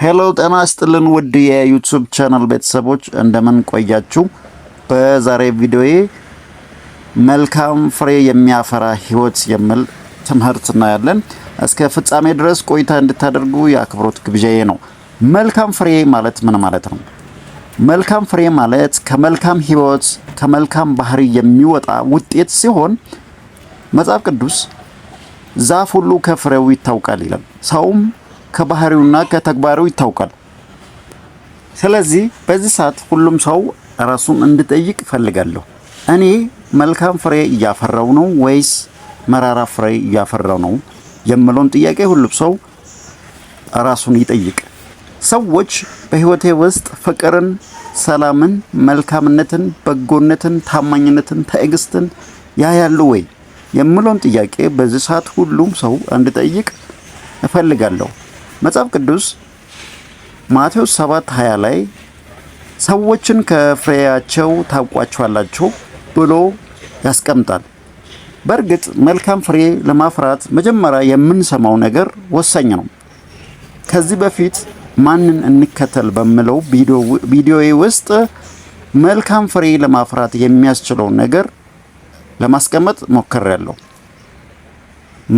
ሄሎ ጤና ይስጥልን ውድ የዩቲዩብ ቻናል ቤተሰቦች እንደምን ቆያችሁ? በዛሬ ቪዲዮዬ መልካም ፍሬ የሚያፈራ ህይወት የሚል ትምህርት እናያለን። እስከ ፍጻሜ ድረስ ቆይታ እንድታደርጉ የአክብሮት ግብዣዬ ነው። መልካም ፍሬ ማለት ምን ማለት ነው? መልካም ፍሬ ማለት ከመልካም ህይወት ከመልካም ባህሪ የሚወጣ ውጤት ሲሆን መጽሐፍ ቅዱስ ዛፍ ሁሉ ከፍሬው ይታወቃል ይላል። ሰውም ከባህሪውና ከተግባሩ ይታወቃል። ስለዚህ በዚህ ሰዓት ሁሉም ሰው ራሱን እንዲጠይቅ እፈልጋለሁ። እኔ መልካም ፍሬ እያፈራው ነው ወይስ መራራ ፍሬ እያፈራው ነው የሚለውን ጥያቄ ሁሉም ሰው ራሱን ይጠይቅ። ሰዎች በህይወቴ ውስጥ ፍቅርን፣ ሰላምን፣ መልካምነትን፣ በጎነትን፣ ታማኝነትን፣ ትዕግስትን ያያሉ ወይ የሚለውን ጥያቄ በዚህ ሰዓት ሁሉም ሰው እንዲጠይቅ እፈልጋለሁ። መጽሐፍ ቅዱስ ማቴዎስ 7:20 ላይ ሰዎችን ከፍሬያቸው ታውቋቸዋላችሁ ብሎ ያስቀምጣል። በእርግጥ መልካም ፍሬ ለማፍራት መጀመሪያ የምንሰማው ነገር ወሳኝ ነው። ከዚህ በፊት ማንን እንከተል በሚለው ቪዲዮዬ ውስጥ መልካም ፍሬ ለማፍራት የሚያስችለውን ነገር ለማስቀመጥ ሞክሬያለሁ።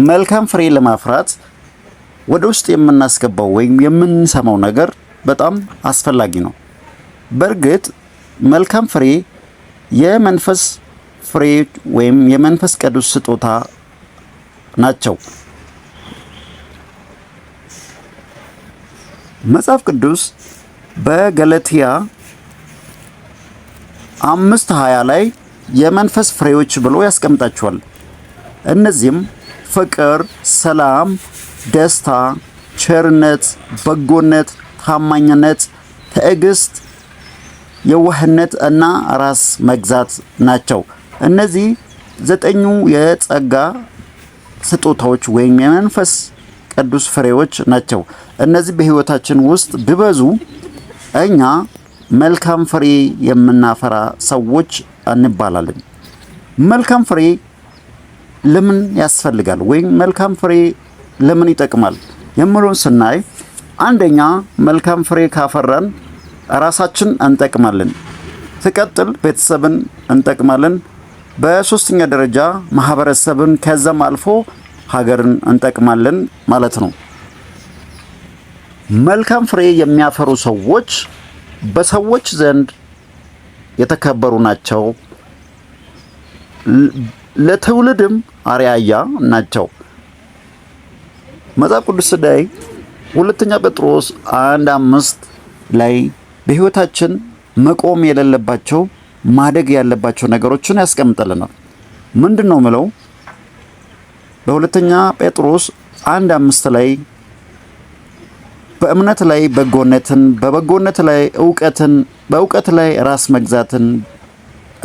መልካም ፍሬ ለማፍራት ወደ ውስጥ የምናስገባው ወይም የምንሰማው ነገር በጣም አስፈላጊ ነው። በእርግጥ መልካም ፍሬ የመንፈስ ፍሬ ወይም የመንፈስ ቅዱስ ስጦታ ናቸው። መጽሐፍ ቅዱስ በገላትያ 5:20 ላይ የመንፈስ ፍሬዎች ብሎ ያስቀምጣቸዋል። እነዚህም ፍቅር፣ ሰላም፣ ደስታ፣ ቸርነት፣ በጎነት፣ ታማኝነት፣ ትዕግስት፣ የዋህነት እና ራስ መግዛት ናቸው። እነዚህ 9 የጸጋ ስጦታዎች ወይም የመንፈስ ቅዱስ ፍሬዎች ናቸው። እነዚህ በህይወታችን ውስጥ ቢበዙ እኛ መልካም ፍሬ የምናፈራ ሰዎች እንባላለን። መልካም ፍሬ ለምን ያስፈልጋል ወይም መልካም ፍሬ ለምን ይጠቅማል የሚለውን ስናይ አንደኛ መልካም ፍሬ ካፈራን ራሳችን እንጠቅማለን። ሲቀጥል ቤተሰብን እንጠቅማለን። በሶስተኛ ደረጃ ማህበረሰብን ከዛም አልፎ ሀገርን እንጠቅማለን ማለት ነው። መልካም ፍሬ የሚያፈሩ ሰዎች በሰዎች ዘንድ የተከበሩ ናቸው፣ ለትውልድም አርአያ ናቸው። መጽሐፍ ቅዱስ ላይ ሁለተኛ ጴጥሮስ 1:5 ላይ በህይወታችን መቆም የሌለባቸው ማደግ ያለባቸው ነገሮችን ያስቀምጥልናል። ምንድነው ምለው? በሁለተኛ ጴጥሮስ 1:5 ላይ በእምነት ላይ በጎነትን፣ በበጎነት ላይ እውቀትን፣ በእውቀት ላይ ራስ መግዛትን፣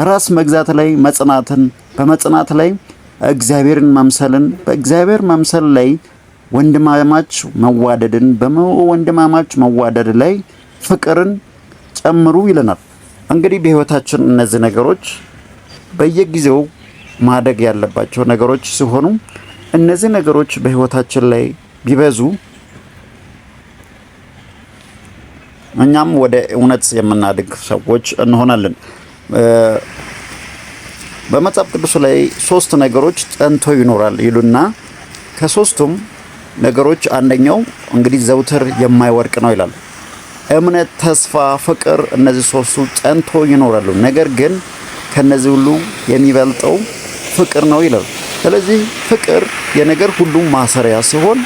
ራስ መግዛት ላይ መጽናትን፣ በመጽናት ላይ እግዚአብሔርን መምሰልን፣ በእግዚአብሔር መምሰል ላይ ወንድማማች መዋደድን፣ በወንድማማች መዋደድ ላይ ፍቅርን ጨምሩ ይለናል። እንግዲህ በህይወታችን እነዚህ ነገሮች በየጊዜው ማደግ ያለባቸው ነገሮች ሲሆኑ እነዚህ ነገሮች በህይወታችን ላይ ቢበዙ እኛም ወደ እውነት የምናድግ ሰዎች እንሆናለን። በመጽሐፍ ቅዱስ ላይ 3 ነገሮች ጸንተው ይኖራል ይሉና ከሶስቱም ነገሮች አንደኛው እንግዲህ ዘውትር የማይወድቅ ነው ይላል። እምነት፣ ተስፋ፣ ፍቅር እነዚህ 3ቱ ጸንቶ ይኖራሉ። ነገር ግን ከነዚህ ሁሉ የሚበልጠው ፍቅር ነው ይላል። ስለዚህ ፍቅር የነገር ሁሉ ማሰሪያ ሲሆን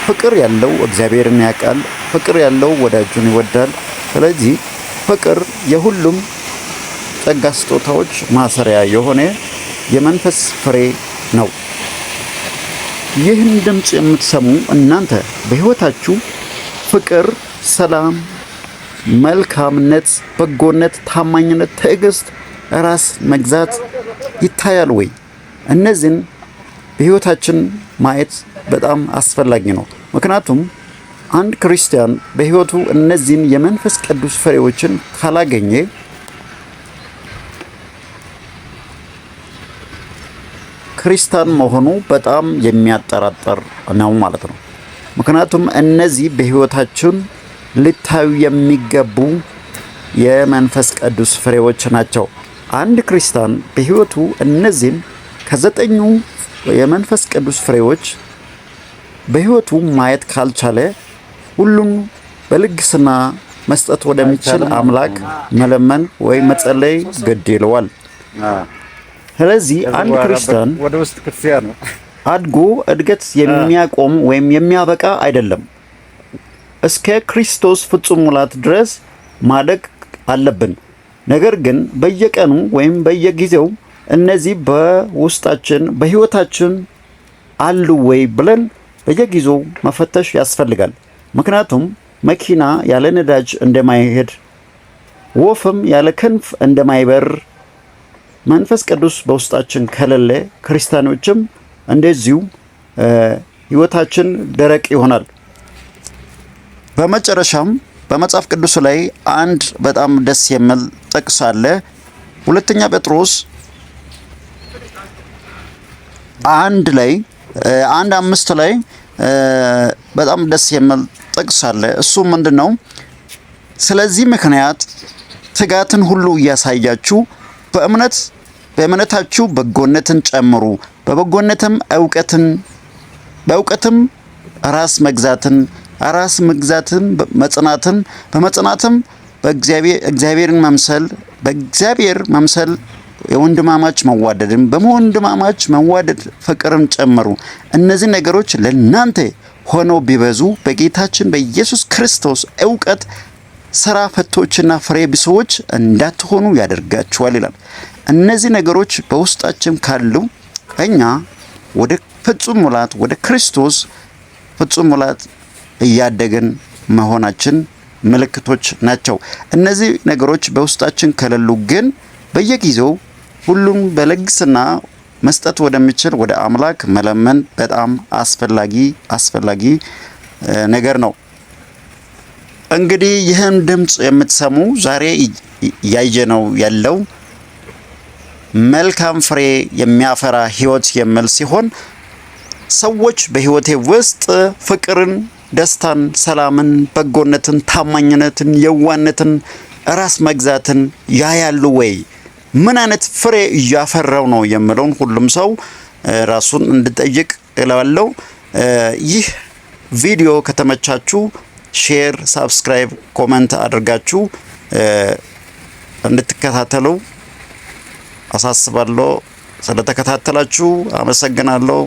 ፍቅር ያለው እግዚአብሔርን ያውቃል፣ ፍቅር ያለው ወዳጁን ይወዳል። ስለዚህ ፍቅር የሁሉም ጸጋ ስጦታዎች ማሰሪያ የሆነ የመንፈስ ፍሬ ነው። ይህን ድምጽ የምትሰሙ እናንተ በህይወታችሁ ፍቅር፣ ሰላም፣ መልካምነት፣ በጎነት፣ ታማኝነት፣ ትዕግስት፣ ራስ መግዛት ይታያል ወይ? እነዚህን በህይወታችን ማየት በጣም አስፈላጊ ነው። ምክንያቱም አንድ ክርስቲያን በህይወቱ እነዚህን የመንፈስ ቅዱስ ፍሬዎችን ካላገኘ ክርስቲያን መሆኑ በጣም የሚያጠራጥር ነው ማለት ነው። ምክንያቱም እነዚህ በህይወታችን ሊታዩ የሚገቡ የመንፈስ ቅዱስ ፍሬዎች ናቸው። አንድ ክርስቲያን በሕይወቱ እነዚህን ከ9 የመንፈስ ቅዱስ ፍሬዎች በሕይወቱ ማየት ካልቻለ ሁሉም በልግስና መስጠት ወደሚችል አምላክ መለመን ወይ መጸለይ ግድ ይለዋል። ስለዚህ አንድ ክርስቲያን ወደ ውስጥ ክርስቲያን ነው አድጎ እድገት የሚያቆም ወይም የሚያበቃ አይደለም። እስከ ክርስቶስ ፍጹም ሙላት ድረስ ማደግ አለብን። ነገር ግን በየቀኑ ወይም በየጊዜው እነዚህ በውስጣችን በሕይወታችን አሉ ወይ ብለን በየጊዜው መፈተሽ ያስፈልጋል። ምክንያቱም መኪና ያለ ነዳጅ እንደማይሄድ፣ ወፍም ያለ ክንፍ እንደማይበር መንፈስ ቅዱስ በውስጣችን ከሌለ ክርስቲያኖችም እንደዚሁ ሕይወታችን ደረቅ ይሆናል። በመጨረሻም በመጽሐፍ ቅዱስ ላይ አንድ በጣም ደስ የሚል ጥቅስ አለ። 2ኛ ጴጥሮስ 1 ላይ 1:5 ላይ በጣም ደስ የሚል ጥቅስ አለ። እሱ ምንድነው? ስለዚህ ምክንያት ትጋትን ሁሉ እያሳያችሁ በእምነታችሁ በጎነትን ጨምሩ፣ በበጎነትም በእውቀትም ራስ መግዛትን መጽናትን፣ በመጽናትም እግዚአብሔርን መምሰል፣ በእግዚአብሔር መምሰል የወንድማማች መዋደድን፣ በወንድማማች መዋደድ ፍቅርን ጨምሩ። እነዚህ ነገሮች ለእናንተ ሆነው ቢበዙ በጌታችን በኢየሱስ ክርስቶስ እውቀት ስራ ፈቶችና ፍሬ ቢሶች እንዳትሆኑ ያደርጋችኋል ይላል። እነዚህ ነገሮች በውስጣችን ካሉ እኛ ወደ ፍጹም ሙላት ወደ ክርስቶስ ፍጹም ሙላት እያደግን መሆናችን ምልክቶች ናቸው። እነዚህ ነገሮች በውስጣችን ከሌሉ ግን በየጊዜው ሁሉም በልግስና መስጠት ወደሚችል ወደ አምላክ መለመን በጣም አስፈላጊ ነገር ነው። እንግዲህ ይህን ድምጽ የምትሰሙ ዛሬ ያየነው ያለው መልካም ፍሬ የሚያፈራ ሕይወት የሚል ሲሆን ሰዎች በሕይወቴ ውስጥ ፍቅርን፣ ደስታን፣ ሰላምን፣ በጎነትን፣ ታማኝነትን፣ የዋነትን፣ ራስ መግዛትን ያያሉ ወይ? ምን አይነት ፍሬ እያፈራው ነው የሚለውን ሁሉም ሰው ራሱን እንድጠይቅ እላለሁ። ይህ ቪዲዮ ከተመቻችሁ ሼር፣ ሳብስክራይብ፣ ኮመንት አድርጋችሁ እንድትከታተሉ አሳስባለሁ። ስለተከታተላችሁ አመሰግናለሁ።